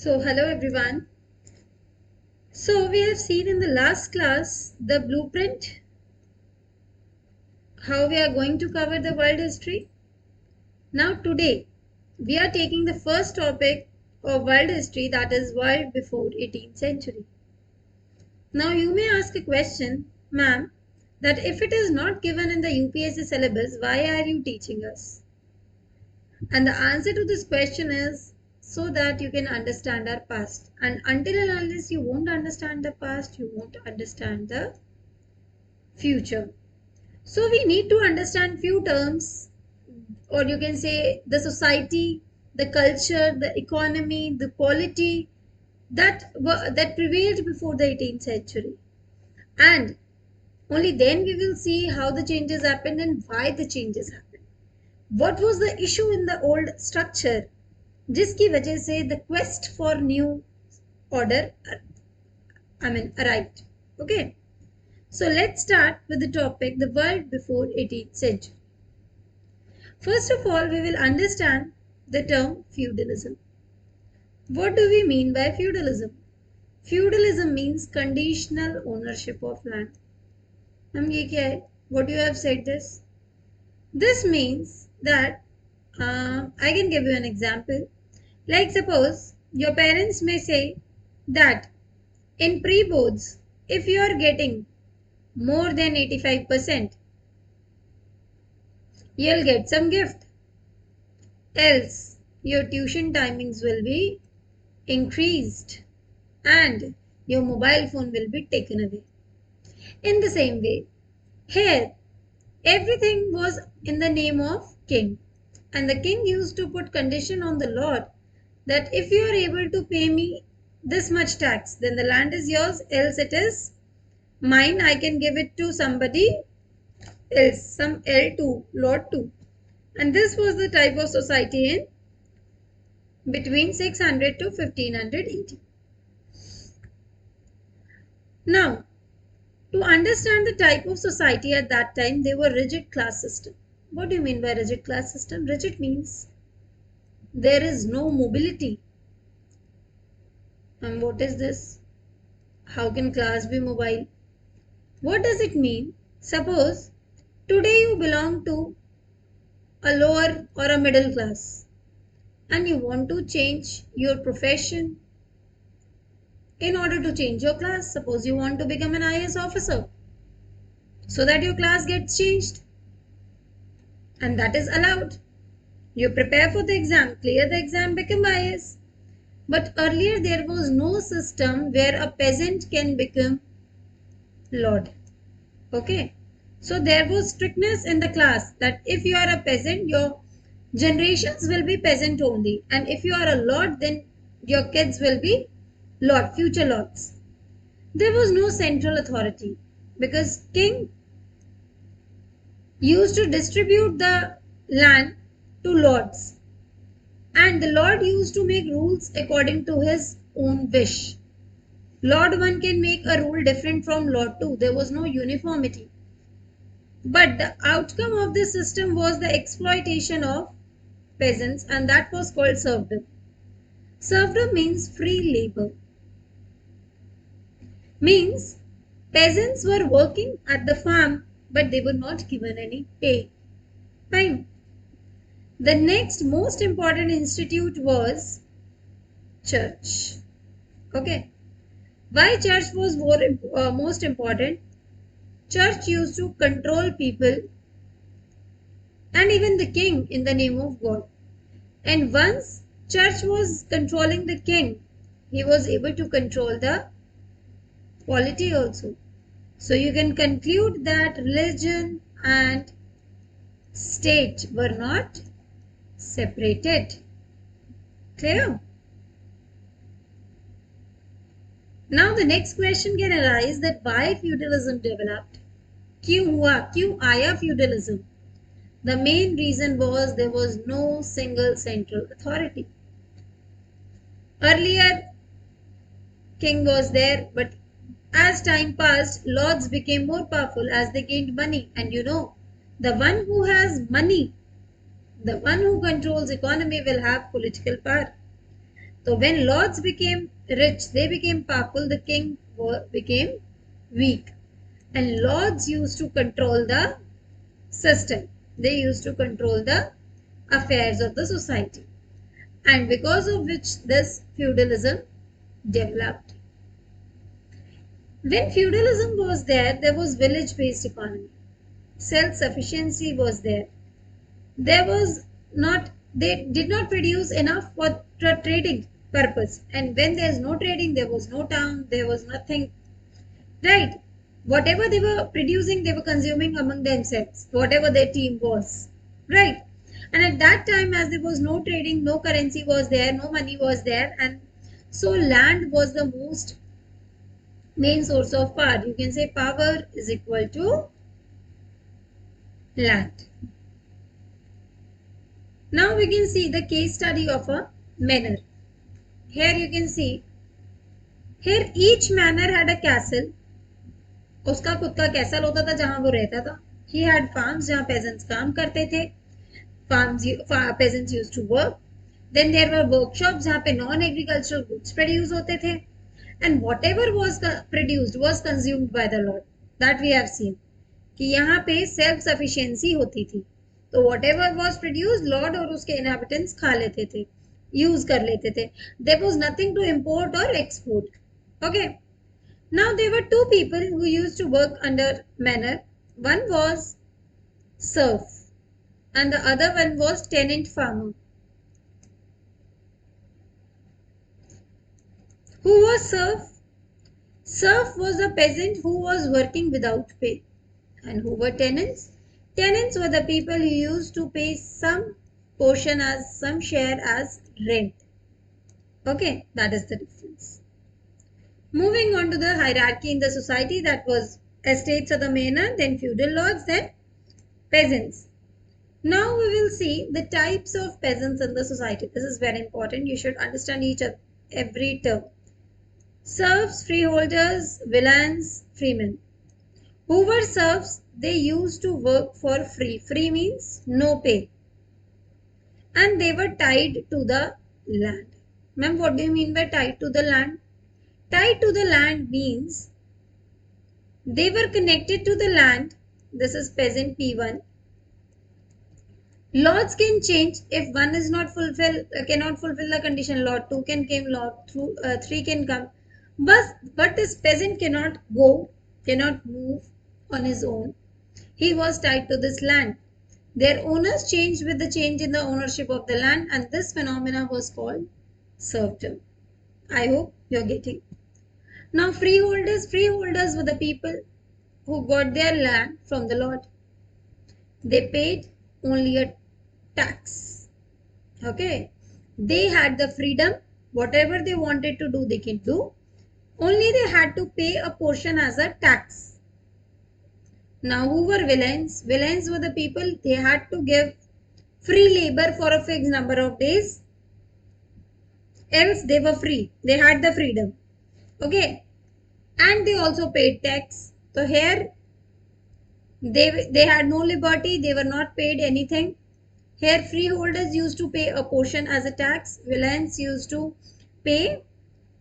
Hello everyone. We have seen in the last class the blueprint, how we are going to cover the world history. Now, today we are taking the first topic of world history, that is world before 18th century. Now, you may ask a question, ma'am, that if it is not given in the UPSC syllabus, why are you teaching us? And the answer to this question is so that you can understand our past. And until and unless you won't understand the past, you won't understand the future. So we need to understand few terms, or you can say the society, the culture, the economy, the polity that prevailed before the 18th century. And only then we will see how the changes happened and why the changes happened. What was the issue in the old structure जिसकी वजह से the quest for new order arrived. Okay, so let's start with the topic the world before 18th century. First of all, we will understand the term feudalism. What do we mean by feudalism? Feudalism means conditional ownership of land. ये क्या है? What you have said this? This means that I can give you an example. Like suppose your parents may say that in pre-boards, if you are getting more than 85%, you'll get some gift. Else, your tuition timings will be increased and your mobile phone will be taken away. In the same way, here, everything was in the name of king. And the king used to put condition on the lord that if you are able to pay me this much tax, then the land is yours, else it is mine. I can give it to somebody else, some L2, Lord 2. And this was the type of society in between 600 to 1500 AD. Now, to understand the type of society at that time, they were rigid class system. What do you mean by rigid class system? Rigid means there is no mobility. And what is this? How can class be mobile? What does it mean? Suppose today you belong to a lower or a middle class and you want to change your profession in order to change your class. Suppose you want to become an IAS officer so that your class gets changed, and that is allowed. You prepare for the exam, clear the exam, become IAS. But earlier there was no system where a peasant can become lord. Okay, so there was strictness in the class that if you are a peasant, your generations will be peasant only, and if you are a lord, then your kids will be lord, future lords. There was no central authority because king used to distribute the land to lords, and the lord used to make rules according to his own wish. Lord 1 can make a rule different from Lord 2. There was no uniformity. But the outcome of this system was the exploitation of peasants, and that was called serfdom. Serfdom means free labor. Means peasants were working at the farm but they were not given any pay. Fine. The next most important institute was church. Okay. Why church was most important? Church used to control people and even the king in the name of God. And once church was controlling the king, he was able to control the polity also. So you can conclude that religion and state were not separated. Clear? Now the next question can arise that why feudalism developed? क्यों हुआ? क्यों आया feudalism? The main reason was there was no single central authority. Earlier, king was there, but as time passed, lords became more powerful as they gained money. And you know, the one who has money, the one who controls economy will have political power. So when lords became rich, they became powerful, the king became weak. And lords used to control the system. They used to control the affairs of the society. And because of which this feudalism developed. When feudalism was there was village-based economy. Self-sufficiency was there. They did not produce enough for trading purpose. And when there's no trading, there was no town, there was nothing. Right? Whatever they were producing, they were consuming among themselves, whatever their team was. Right? And at that time, as there was no trading, no currency was there, no money was there, and so land was the most main source of power. You can say power is equal to land. Now we can see the case study of a manor. Here you can see, here each manor had a castle. उसका खुद का castle होता था जहां वो रहता था. He had farms जहां peasants काम करते थे. Peasants used to work. Then there were workshops जहां पे non-agricultural goods produce होते थे. And whatever was produced was consumed by the lord. That we have seen. कि यहाँ पे self sufficiency होती थी. तो whatever was produced, lord और उसके inhabitants खा लेते थे, use कर लेते थे. There was nothing to import or export. Okay. Now there were two people who used to work under manor. One was serf and the other one was tenant farmer. Who was serf? Serf was a peasant who was working without pay. And who were tenants? Tenants were the people who used to pay some portion as some share as rent. Okay, that is the difference. Moving on to the hierarchy in the society, that was estates of the manor, then feudal lords, then peasants. Now we will see the types of peasants in the society. This is very important. You should understand every term. Serfs, freeholders, villeins, freemen. Who were serfs? They used to work for free. Free means no pay. And they were tied to the land. Ma'am, what do you mean by tied to the land? Tied to the land means they were connected to the land. This is peasant P1. Lords can change if one is not cannot fulfill the condition. Lord 2 can come, Lord 3 can come. But this peasant cannot go, cannot move on his own. He was tied to this land. Their owners changed with the change in the ownership of the land, and this phenomena was called serfdom. I hope you're getting. Now freeholders were the people who got their land from the Lord. They paid only a tax. Okay. They had the freedom. Whatever they wanted to do, they can do. Only they had to pay a portion as a tax. Now who were villains? Villains were the people, they had to give free labor for a fixed number of days. Else they were free. They had the freedom. Okay. And they also paid tax. So here they had no liberty. They were not paid anything. Here freeholders used to pay a portion as a tax. Villains used to pay,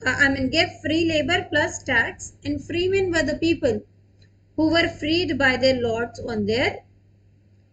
give free labor plus tax. And freemen were the people who were freed by their lords on their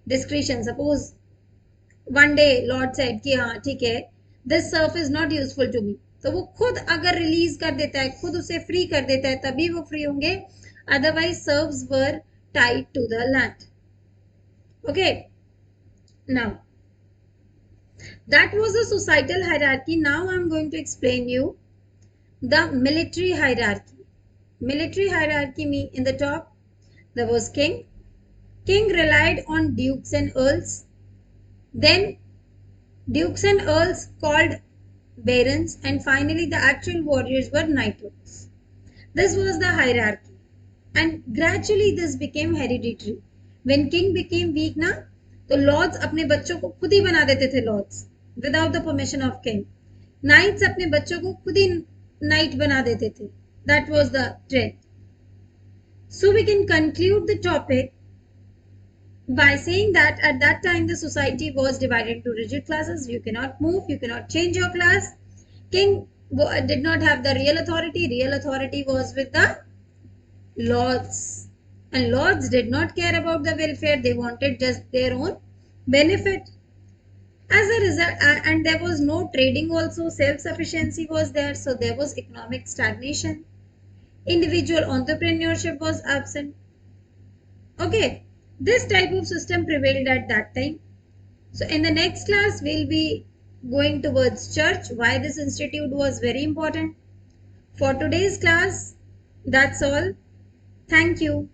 discretion. Suppose one day lord said कि हाँ ठीक है, this serf is not useful to me. तो वो खुद अगर release कर देता है, खुद उसे फ्री कर देता है, तभी वो फ्री होंगे. Otherwise serfs were tied to the land. Okay. Now that was the societal hierarchy. Now I am going to explain you the military hierarchy. Military hierarchy means in the top there was king. King relied on dukes and earls. Then dukes and earls called barons, and finally the actual warriors were knighthoods. This was the hierarchy, and gradually this became hereditary. When king became weak ना, तो lords अपने बच्चों को खुद ही बना देते थे lords without the permission of king. Knights अपने बच्चों को खुद ही knight बना देते थे. That was the trend. So we can conclude the topic by saying that at that time the society was divided into rigid classes. You cannot move, you cannot change your class. King did not have the real authority. Real authority was with the lords. And lords did not care about the welfare. They wanted just their own benefit. As a result, and there was no trading also, self-sufficiency was there, so there was economic stagnation. Individual entrepreneurship was absent. Okay, this type of system prevailed at that time. So in the next class, we'll be going towards church, why this institute was very important. For today's class, that's all. Thank you.